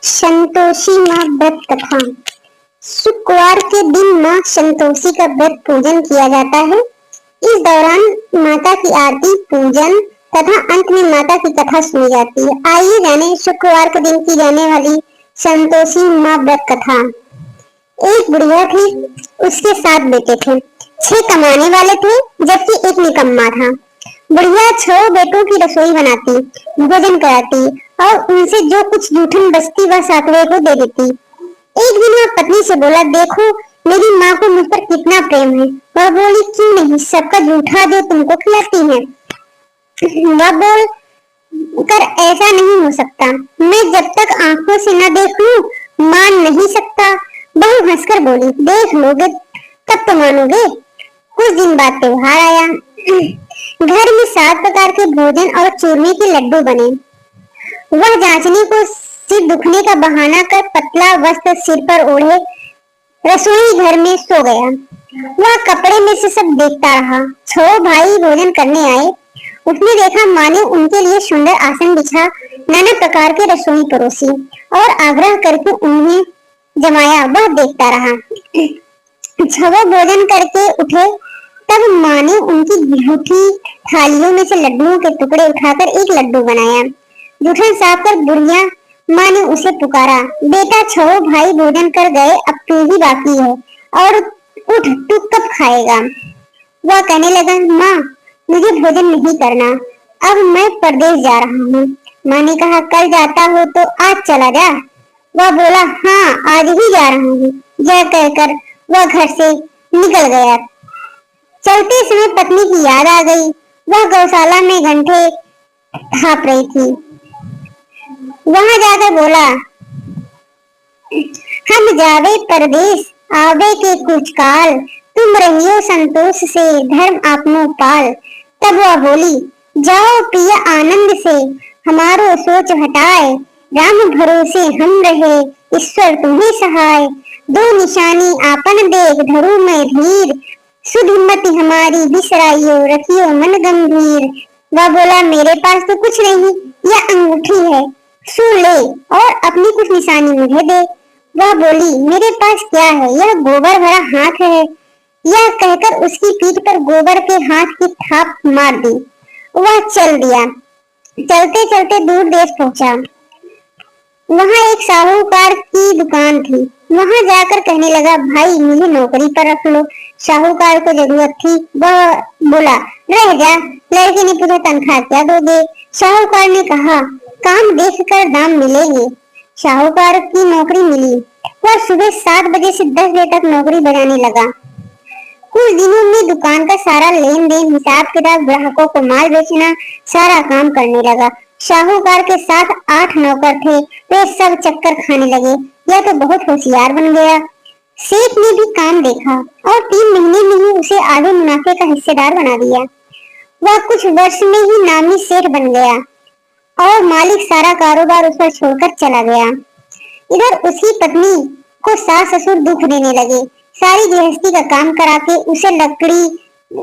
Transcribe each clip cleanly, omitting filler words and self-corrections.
संतोषी माँ व्रत कथा। शुक्रवार के दिन माँ संतोषी का व्रत पूजन किया जाता है। इस दौरान माता की आरती, पूजन तथा अंत में माता की कथा सुनी जाती है। आइए जाने शुक्रवार के दिन की जाने वाली संतोषी माँ व्रत कथा। एक बुढ़िया थी, उसके 7 बेटे थे। 6 कमाने वाले थे जबकि एक निकम्मा था। बुढ़िया 6 बेटों की रसोई बनाती, भोजन कराती और उनसे जो कुछ जूठन बचती वह 7वें को दे देती। एक दिन वह पत्नी से बोला, देखो मेरी माँ को मुझ पर कितना प्रेम है। वह बोली, क्यों नहीं, सबका जूठा जो तुमको खिलाती है। वह बोल कर ऐसा नहीं हो सकता, मैं जब तक आंखों से न देख लूं मान नहीं सकता। बहू हंसकर बोली, देख लोगे तब तो मानोगे। कुछ दिन बाद त्योहार आया। घर में 7 प्रकार के भोजन और चूरमे के लड्डू बने। वह जांचने को सिर दुखने का बहाना कर पतला वस्त्र सिर पर ओढ़े रसोई घर में सो गया। वह कपड़े में से सब देखता रहा। 6 भाई भोजन करने आए। उसने देखा माँ ने उनके लिए सुंदर आसन बिछा नाना प्रकार के रसोई परोसी और आग्रह करके उन्हें जमाया। वह देखता रहा। 6 भोजन करके उठे तब माँ ने उनकी झूठी थालियों में से लड्डुओं के टुकड़े उठाकर एक लड्डू बनाया। जूठन साफ कर बुढ़िया माँ ने उसे पुकारा, बेटा 6 भाई भोजन कर गए, अब तू ही बाकी है और उठ, तू कब खाएगा। वह कहने लगा, माँ मुझे भोजन नहीं करना, अब मैं परदेश जा रहा हूँ। माँ ने कहा, कल जाता हो तो आज चला जा। वह बोला, हाँ आज ही जा रहा हूँ। यह कहकर वह घर से निकल गया। चलते समय पत्नी की याद आ गई। वह गौशाला में घंटे थाप रही थी। वहां जाकर बोला, हम जावे परदेश आवे के कुछ काल, तुम रहियो संतोष से धर्म आपनो पाल। तब वह बोली, जाओ प्रिय आनंद से हमारो सोच हटाए, राम भरोसे हम रहे ईश्वर तुम्हें सहाय। दो निशानी आपन देख धरू मैं धीर, सुध मति हमारी बिसराइयो रखियो मन गंभीर। वह बोला, मेरे पास तो कुछ नहीं, यह अंगूठी है, सुन ले और अपनी कुछ निशानी मुझे दे। वह बोली, मेरे पास क्या है, यह गोबर भरा हाथ है। यह कहकर उसकी पीठ पर गोबर के हाथ की थाप मार दी। वह चल दिया। चलते चलते दूर देश पहुंचा। वहां एक साहूकार की दुकान थी। वहां जाकर कहने लगा, भाई मुझे नौकरी पर रख लो। साहूकार को जरूरत थी। वह बोला, रह जा। लड़के ने पूछा, तनख्वाह क्या दोगे। साहूकार ने कहा, काम देखकर दाम मिलेंगे। साहूकार की नौकरी मिली। वह सुबह 7 बजे से 10 बजे तक नौकरी बजाने लगा। कुछ दिनों में दुकान का सारा लेन देन, हिसाब किताब, ग्राहकों को माल बेचना, सारा काम करने लगा। साहूकार के साथ 8 नौकर थे। वे सब चक्कर खाने लगे। यह तो बहुत होशियार बन गया। सेठ ने भी काम देखा और 3 महीने में ही उसे आधे मुनाफे का हिस्सेदार बना दिया। वह कुछ वर्ष में ही नामी सेठ बन गया और मालिक सारा कारोबार उस पर छोड़कर चला गया। इधर उसकी पत्नी को सास ससुर दुख देने लगे। सारी गृहस्थी का काम करा के उसे लकड़ी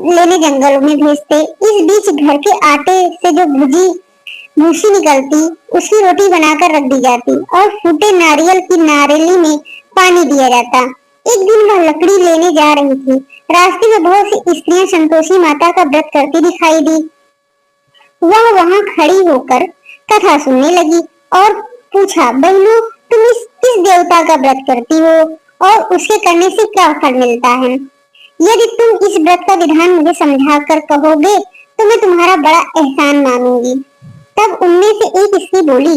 लेने जंगलों में भेजते। इस बीच घर के आटे से जो भूसी निकलती, उसकी रोटी बनाकर रख दी जाती और फूटे नारियल की नारेली में पानी दिया जाता। एक दिन वह लकड़ी लेने जा रही थी। रास्ते में बहुत सी स्त्रियां संतोषी माता का व्रत करती दिखाई दी। वह वहां खड़ी होकर कथा सुनने लगी और पूछा, बहनों तुम किस देवता का व्रत करती हो और उसके करने से क्या फल मिलता है। यदि तुम इस व्रत का विधान मुझे समझा कर कहोगे तो मैं तुम्हारा बड़ा एहसान मानूंगी। तब उनमें से एक स्त्री बोली,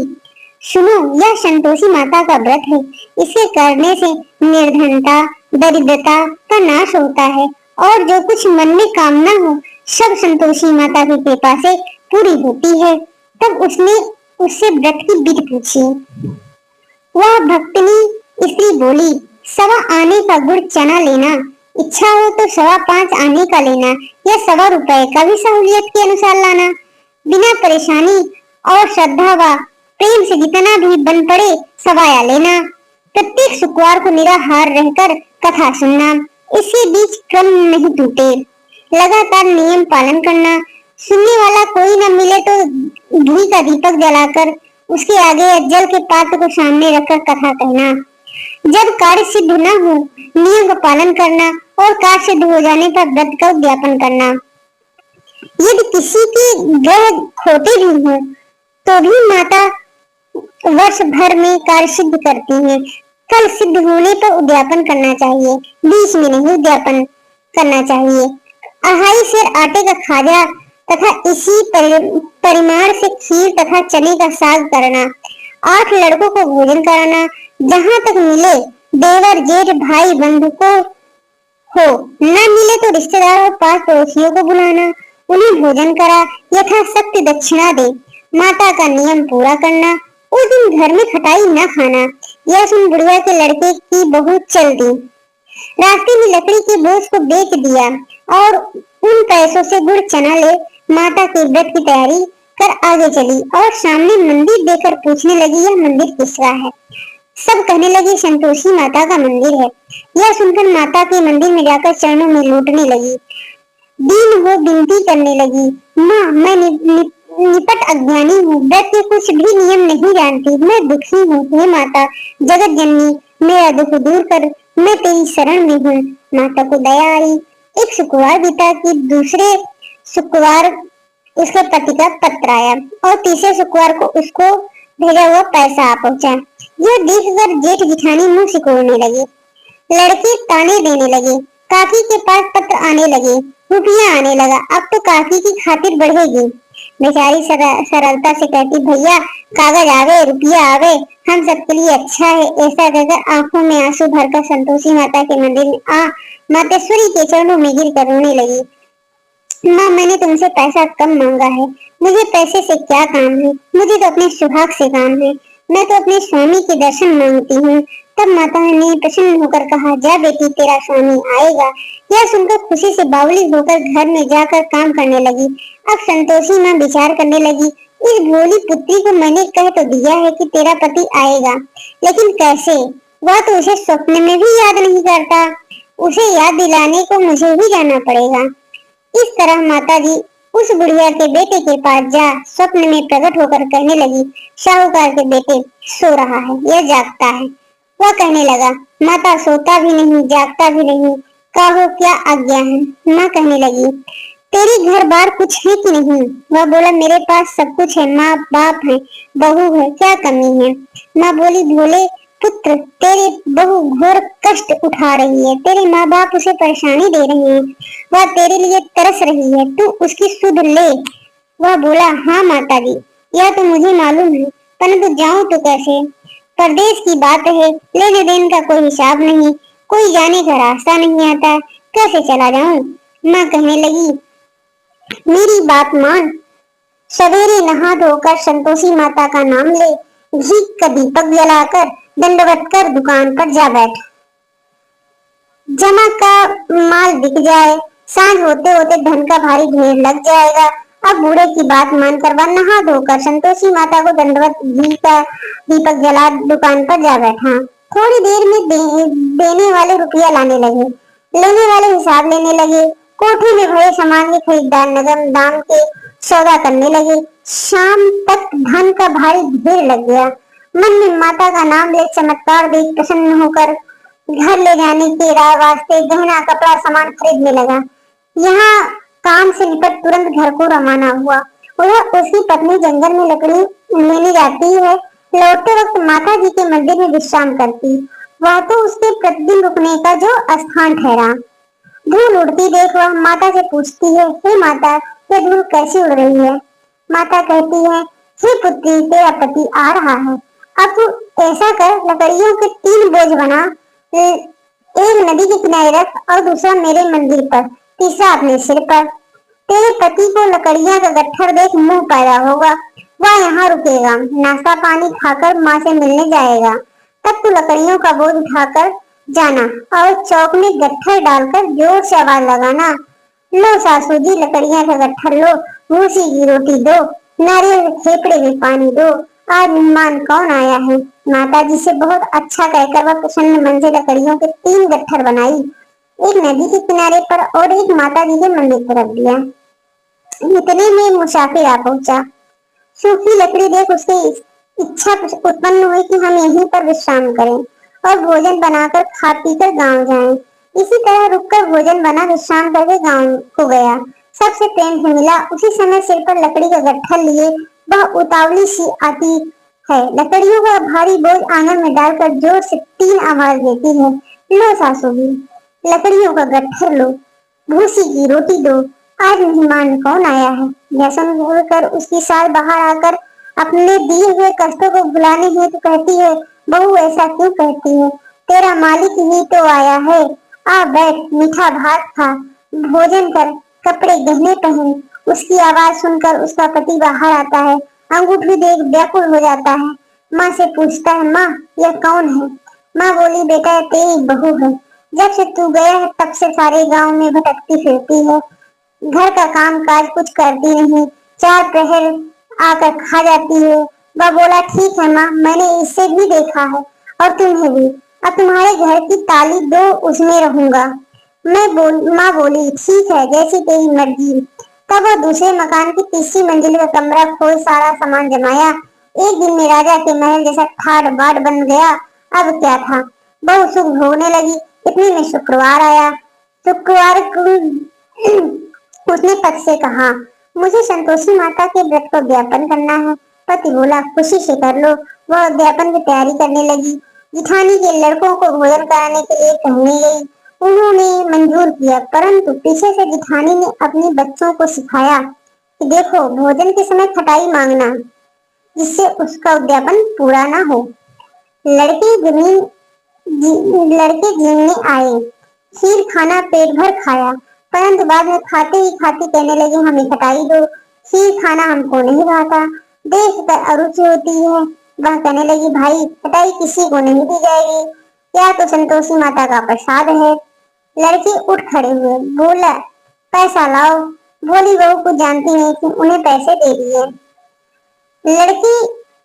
सुनो, यह संतोषी माता का व्रत है। इसे करने से निर्धनता, दरिद्रता का नाश होता है और जो कुछ मन में कामना हो सब संतोषी माता की कृपा से पूरी होती है। तब उसने उससे व्रत की विधि पूछी। वह भक्तनी स्त्री बोली, 1.25 आने का गुड़ चना लेना, इच्छा हो तो 5.25 आने का लेना, या 1.25 रुपए का भी सहूलियत के अनुसार लाना। बिना परेशानी और श्रद्धा व प्रेम से जितना भी बन पड़े सवाया लेना। प्रत्येक शुक्रवार को निराहार रहकर कथा सुनना। इसके बीच क्रम नहीं टूटे। लगातार नियम पालन करना। सुनने वाला कोई न मिले तो घी का दीपक जलाकर उसके आगे जल के पात्र को सामने रखकर कथा कहना। जब कार्य सिद्ध न हो, नियम का पालन करना और कार्य सिद्ध हो जाने पर व्रत का उद्यापन करना। यदि किसी के ग्रह खोटे भी हों, तो भी माता वर्ष भर में कार्य सिद्ध करती हैं। फल सिद्ध होने पर उद्यापन करना चाहिए, बीच में नहीं उद्यापन करना चाहिए। 2.5 सेर आटे का खाजा तथा इसी परिमाण से खीर तथा चने का साग करना। 8 लड़कों को भोजन कराना। जहाँ तक मिले देवर जेठ भाई बंधु को हो, न मिले तो रिश्तेदार और पास पड़ोसियों को बुलाना, उन्हें भोजन करा, यथाशक्ति दक्षिणा दे। माता का नियम पूरा करना। उस दिन घर में खटाई न खाना। यह सुन बुढ़िया के लड़के की बहू चल दी। रास्ते में लकड़ी के बोझ को बेच दिया और उन पैसों से गुड़ चना ले माता के व्रत की तैयारी कर आगे चली और सामने मंदिर देखकर पूछने लगी, यह मंदिर किसका है? सब कहने लगे, संतोषी माता का मंदिर है। यह सुनकर माता के मंदिर में जाकर चरणों में लौटने लगी। दीन हो विनती करने लगी, माँ मैं निपट अज्ञानी हूँ, व्रत के कुछ भी नियम नहीं जानती, मैं दुखी हूँ। हे माता जगत जननी, मेरा दुख दूर कर, मैं तेरी शरण में हूँ। माता को दया आई। एक शुक्रवार बीता कि दूसरे शुक्रवार उसके पति का पत्र आया और तीसरे शुक्रवार को उसको भेजा हुआ पैसा आ पहुंचा। यह देखकर जेठ जिठानी मुंह सिकोड़ने लगे, लड़के ताने देने लगे। काकी के पास पत्र आने लगे, रुपया आने लगा। अब तो काकी की खातिर बढ़ेगी। बेचारी सरलता से कहती, भैया कागज आवे रुपया आवे, हम सबके लिए अच्छा है। ऐसा कहकर आंखों में आंसू भरकर संतोषी माता के मंदिर में आ मातेश्वरी के चरणों में गिर कर रोने लगी। माँ मैंने तुमसे पैसा कम मांगा है, मुझे पैसे से क्या काम है, मुझे तो अपने सुहाग से काम है, मैं तो अपने स्वामी के दर्शन मांगती हूँ। तब माता ने प्रसन्न होकर कहा, जा बेटी तेरा स्वामी आएगा। यह सुनकर खुशी से बावली होकर घर में जाकर काम करने लगी। अब संतोषी माँ विचार करने लगी, इस भोली पुत्री को मैंने कह तो दिया है कि तेरा पति आएगा, लेकिन कैसे? वह तो उसे स्वप्न में भी याद नहीं करता, उसे याद दिलाने को मुझे ही जाना पड़ेगा। इस तरह माताजी उस बुढ़िया के बेटे के पास जा स्वप्न में प्रकट होकर कहने लगी, साहूकार के बेटे सो रहा है, यह जागता है। वह कहने लगा, माता सोता भी नहीं जागता भी नहीं, कहो क्या आज्ञा है? माँ कहने लगी, तेरी घर बार कुछ है कि नहीं? वह बोला, मेरे पास सब कुछ है, माँ बाप है, बहू है, क्या कमी है? माँ बोली, भोले पुत्र तेरी बहू घोर कष्ट उठा रही है, तेरे माँ बाप उसे परेशानी दे रहे हैं, वह तेरे लिए तरस रही है, तू उसकी सुध ले। वह बोला, हाँ माता जी, यह तो मुझे मालूम है, परंतु जाऊं तो कैसे? परदेश की बात है, लेने देने का कोई हिसाब नहीं, कोई जाने का रास्ता नहीं आता, कैसे चला जाऊं? माँ कहने लगी, मेरी बात मान, सवेरे नहा धोकर संतोषी माता का नाम ले, घी का दीपक जलाकर दंडवत कर दुकान पर जा बैठ। जमा का माल बिक जाए, सांझ होते होते धन का भारी ढेर लग जाएगा। अब बूढ़े की बात मानकर वह नहा धोकर संतोषी माता को दंडवत घी का दीपक जला दुकान पर जा बैठा। थोड़ी देर में देने वाले रुपया लाने लगे, लेने वाले हिसाब लेने लगे। कोठे में भरे सामान के खरीदार नगम दाम के सौदा करने लगे। शाम तक धन का भारी ढेर लग गया। मन में माता का नाम ले चमत्कार देख प्रसन्न होकर घर ले जाने के वास्ते गहना कपड़ा सामान खरीदने लगा। यहाँ काम से निपट तुरंत घर को रवाना हुआ। उधर उसकी पत्नी जंगल में लकड़ी लेने जाती है, लौटते वक्त माता जी के मंदिर में विश्राम करती। वह तो उसके प्रतिदिन रुकने का जो स्थान ठहरा। धूल उड़ती देख वह माता से पूछती है, हे माता ये धूल कैसी उड़ रही है? माता कहती है, हे पुत्री तेरा पति आ रहा है, अब तू ऐसा कर लकड़ियों के 3 बोझ बना, एक नदी के किनारे रख और दूसरा मेरे मंदिर पर, तीसरा अपने सिर पर। तेरे पति को लकड़ियां का गट्ठर देख मुंह पैदा होगा, वह यहाँ रुकेगा, नाश्ता पानी खाकर माँ से मिलने जाएगा। तब तू लकड़ियों का बोझ उठाकर जाना और चौक में गट्ठर डालकर जोर से आवाज लगाना, लो सासू जी लकड़ियां का गट्ठर लो, भूसी की रोटी दो, नारियल के खेपड़े में पानी दो, आज मेहमान कौन आया है? माता जी से बहुत अच्छा कहकर वह प्रसन्न मन से लकड़ियों के 3 गट्ठर बनाई, एक नदी के किनारे पर और एक माता जी के मंदिर पर रख दिया। इतने में मुसाफिर आ पहुंचा। सूखी लकड़ी देख उसके इच्छा उत्पन्न हुई कि हम यहीं पर विश्राम करें और भोजन बनाकर खा पीकर गांव जाएं। इसी तरह रुककर भोजन बना, विश्राम करके गांव को गया। सबसे प्रेम से मिला। उसी समय सिर पर लकड़ी का गट्ठा लिए वह उतावली सी आती है। लकड़ियों का भारी बोझ आंगन में डालकर जोर से 3 आवाज देती है, लो सासू जी, लकड़ियों का गट्ठर लो, भूसी की रोटी दो, आज मेहमान कौन आया है। यह सुनकर उसकी सास बाहर आकर अपने दिए हुए कष्टों को भुलाने हेतु कहती है, बहू ऐसा क्यों कहती है, तेरा मालिक ही तो आया है, आ बैठ, मीठा भात खा, भोजन कर, कपड़े गहने पहन। उसकी आवाज सुनकर उसका पति बाहर आता है, अंगूठी देख व्याकुल हो जाता है। माँ से पूछता है, माँ यह कौन है। माँ बोली, बेटा तेरी बहू है, जब से तू गया है तब से सारे गांव में भटकती फिरती है, घर का काम काज कुछ करती नहीं, 4 प्रहर आकर खा जाती है। वह बोला, ठीक है माँ, मैंने इससे भी देखा है और तुम्हें भी, अब तुम्हारे घर की ताली दो, उसमें रहूंगा। माँ बोली, ठीक है, जैसी तेरी मर्जी। तब वह दूसरे मकान की तीसरी मंजिल का कमरा खोल सारा सामान जमाया। एक दिन में राजा के महल जैसा ठाट बाट बन गया। अब क्या था, बहुत सुख भोगने लगी। इतने में शुक्रवार आया। शुक्रवार को उसने पति से कहा, मुझे संतोषी माता के व्रत को ज्ञापन करना है। पति बोला, खुशी से कर लो। वह ज्ञापन की तैयारी करने लगी। जिठानी के लड़कों को भोजन कराने के लिए कहने गई। उन्होंने मंजूर किया, परंतु पीछे से जिठानी ने अपने बच्चों को सिखाया कि देखो, भोजन के समय खटाई मांगना, जिससे उसका उद्यापन पूरा ना हो। लड़के जमीन लड़के गिनने आए। खीर खाना पेट भर खाया, परंतु बाद में खाते ही खाते कहने लगे, हमें खटाई दो, खीर खाना हमको नहीं भाता, देख कर अरुचि होती है। वह कहने लगी, भाई खटाई किसी को नहीं दी जाएगी, क्या तो संतोषी माता का प्रसाद है। लड़के उठ खड़े हुए, बोला, पैसा लाओ। भोली बहू कुछ जानती नहीं थी, उन्हें पैसे दे दिए। लड़की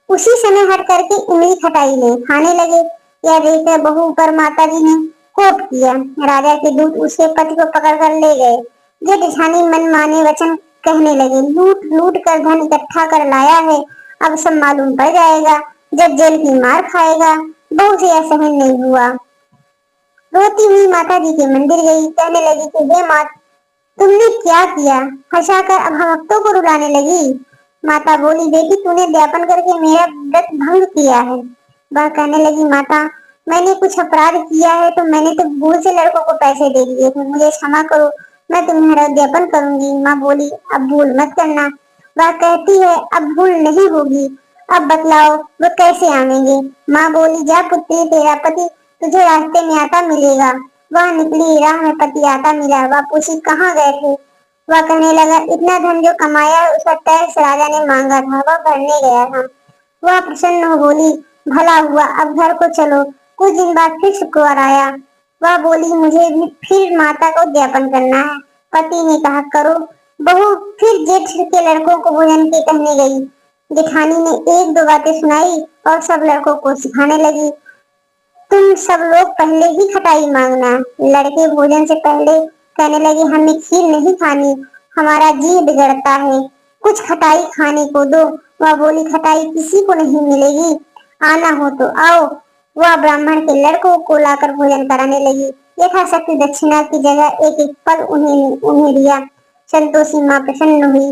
उसी समय हट करके इमली खटाई ले खाने लगे। यह देखकर बहू पर माता जी ने कोप किया। राजा के दूत उसके पति को पकड़ कर ले गए। जब छानी मन माने वचन कहने लगे, लूट लूट कर धन इकट्ठा कर लाया है, अब सब मालूम पड़ जाएगा, जब जेल की मार खाएगा। बहू से यह सहन नहीं हुआ। रोती हुई माता जी के मंदिर गई, कहने लगी कि हे माँ, तुमने क्या किया, हंसाकर अब हम भक्तों को रुलाने लगी। माता बोली, बेटी तूने व्यापन करके मेरा व्रत भंग किया है। वह कहने लगी, माता मैंने कुछ अपराध किया है तो मैंने तो भूल से लड़कों को पैसे दे दिए थे, मुझे क्षमा करो, मैं तुम्हारा उद्यापन करूंगी। माँ बोली, अब भूल मत करना। वह कहती है, अब भूल नहीं होगी, अब बतलाओ वो कैसे आवेंगे। माँ बोली, जा पुत्री, तेरा पति तुझे रास्ते में आता मिलेगा। वह निकली, राह में पति आता मिला। वह पूछी, कहाँ गए थे। वह कहने लगा, इतना धन जो कमाया है उसका टैक्स राजा ने मांगा था, वह भरने गया था। वह प्रसन्न हो बोली, भला हुआ, अब घर को चलो। कुछ दिन बाद फिर शुक्रवार आया। वह बोली, मुझे भी फिर माता को ज्ञापन करना है। पति ने कहा, करो। बहू फिर जेठ के लड़कों को भोजन के कहने गई। जेठानी ने 1-2 बातें सुनाई और सब लड़कों को सिखाने लगी, तुम सब लोग पहले ही खटाई मांगना। लड़के भोजन से पहले कहने लगे, हमें खीर नहीं खानी, हमारा जी बिगड़ता है, कुछ खटाई खाने को दो। वह बोली, खटाई किसी को नहीं मिलेगी, आना हो तो आओ। वह ब्राह्मण के लड़कों को लाकर भोजन कराने लगी। यथाशक्ति दक्षिणा की जगह एक एक पल उन्हें उन्हें दिया। संतोषी माँ प्रसन्न हुई।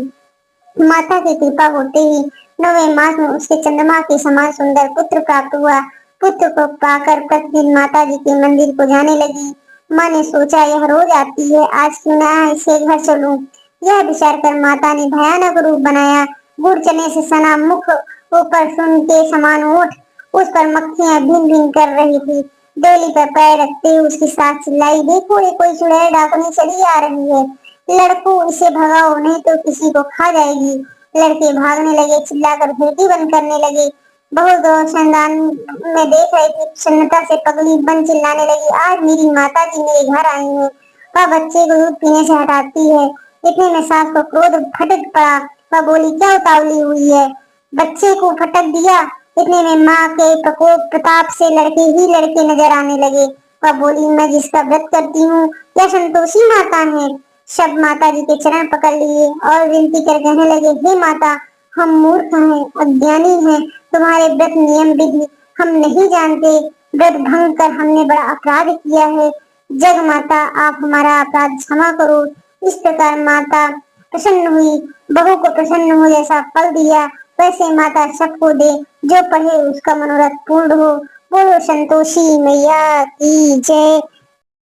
माता की कृपा होते ही 9वें मास में उसके चंद्रमा के समान सुंदर पुत्र प्राप्त हुआ। पुत्र को पाकर प्रतिदिन माता जी के मंदिर को जाने लगी। माँ ने सोचा, यह रोज आती है, आज क्यों ना इसे घर चलूं। यह विचार कर माता ने भयानक रूप बनाया। गुड़ चने से सना मुख, ऊपर सुन के समान ओठ, उस पर मक्खियां भिन भिन कर रही थी। डोली पर पैर रखते हुए उसकी सास चिल्लाई, देखो ये कोई चुड़ैल डाकुनी चली आ रही है, लड़कों इसे भगाओ नहीं तो किसी को खा जाएगी। लड़के भागने लगे, चिल्लाकर खिड़की बंद करने लगे। बहुत रोशनदान में देख रही थी, प्रसन्नता से पगली बन चिल्लाने लगी, आज मेरी माता जी मेरे घर आई है। वह बच्चे को दूध पीने से हटाती है। इतने में सास को क्रोध फटक पड़ा। वह बोली, क्या उतावली हुई है, बच्चे को फटक दिया। इतने में माँ के प्रकोप प्रताप से लड़के ही लड़के नजर आने लगे। वह बोली, मैं जिसका व्रत करती हूँ यह संतोषी माता है। सब माता जी के चरण पकड़ लिए और विनती कर कहने लगे, हे माता, हम मूर्ख हैं, अज्ञानी हैं, तुम्हारे व्रत नियम विधि हम नहीं जानते, व्रत भंग कर हमने बड़ा अपराध किया है। जग माता आप हमारा अपराध क्षमा करो। इस प्रकार माता प्रसन्न हुई, बहू को प्रसन्न हो जैसा फल दिया वैसे माता सबको दे, जो पढ़े उसका मनोरथ पूर्ण हो। बोलो संतोषी मैया की जय।